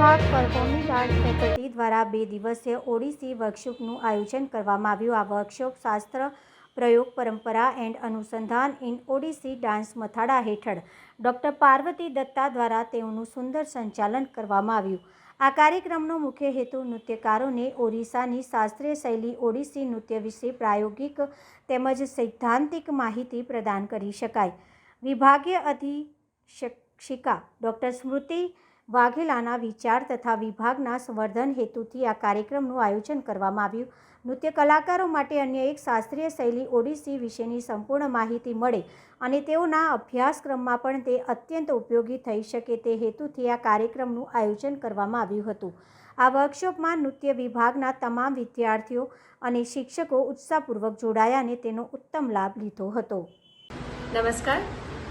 વિભાગ performing arts faculty દ્વારા 2 દિવસીય ઓડિસી વર્કશોપનું આયોજન કરવામાં આવ્યું। આ વર્કશોપ શાસ્ત્ર પ્રયોગ પરંપરા એન્ડ અનુસંધાન ઇન ઓડિસી ડાન્સ મથાળા હેઠળ ડૉક્ટર પાર્વતી દત્તા દ્વારા તેઓનું સુંદર સંચાલન કરવામાં આવ્યું। આ કાર્યક્રમનો મુખ્ય હેતુ નૃત્યકારોને ઓરિસ્સાની શાસ્ત્રીય શૈલી ઓડિસી નૃત્ય વિશે પ્રાયોગિક તેમજ સૈદ્ધાંતિક માહિતી પ્રદાન કરી શકાય। વિભાગીય અધિશિક્ષિકા ડૉક્ટર સ્મૃતિ વાઘેલાના વિચાર તથા વિભાગના સંવર્ધન હેતુથી આ કાર્યક્રમનું આયોજન કરવામાં આવ્યું। નૃત્ય કલાકારો માટે અન્ય એક શાસ્ત્રીય શૈલી ઓડિસી વિશેની સંપૂર્ણ માહિતી મળે અને તેઓના અભ્યાસક્રમમાં પણ તે અત્યંત ઉપયોગી થઈ શકે તે હેતુથી આ કાર્યક્રમનું આયોજન કરવામાં આવ્યું હતું। આ વર્કશોપમાં નૃત્ય વિભાગના તમામ વિદ્યાર્થીઓ અને શિક્ષકો ઉત્સાહપૂર્વક જોડાયા અને તેનો ઉત્તમ લાભ લીધો હતો। નમસ્કાર,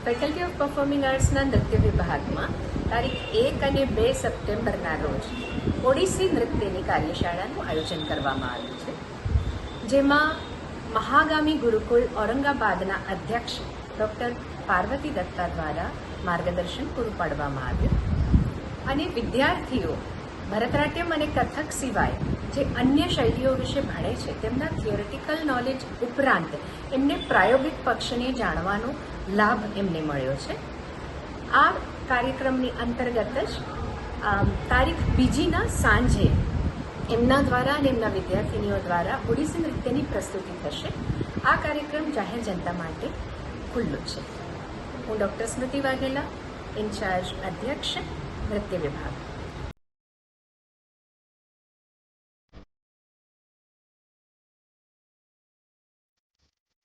ફેકલ્ટી ઓફ પરફોર્મિંગ આર્ટ્સના નૃત્ય વિભાગમાં તારીખ 1 અને 2 સપ્ટેમ્બરના રોજ ઓડિસી નૃત્યની કાર્યશાળાનું આયોજન કરવામાં આવ્યું છે, જેમાં મહાગામી ગુરુકુળ ઔરંગાબાદના અધ્યક્ષ ડૉક્ટર પાર્વતી દત્તા દ્વારા માર્ગદર્શન પૂરું પાડવામાં આવ્યું અને વિદ્યાર્થીઓ ભરતનાટ્યમ અને કથક સિવાય જે અન્ય શૈલીઓ વિશે ભણે છે તેમના થિયોરિટિકલ નોલેજ ઉપરાંત એમને પ્રાયોગિક પક્ષને જાણવાનો લાભ એમને મળ્યો છે। આ કાર્યક્રમની અંતર્ગત જ તારીખ 2ના સાંજે એમના દ્વારા અને એમના વિદ્યાર્થીનીઓ દ્વારા ઓડિસી નૃત્યની પ્રસ્તુતિ થશે। આ કાર્યક્રમ જાહેર જનતા માટે ખુલ્લો છે। હું ડૉક્ટર સ્મૃતિ વાઘેલા, ઇન્ચાર્જ અધ્યક્ષ નૃત્ય વિભાગ।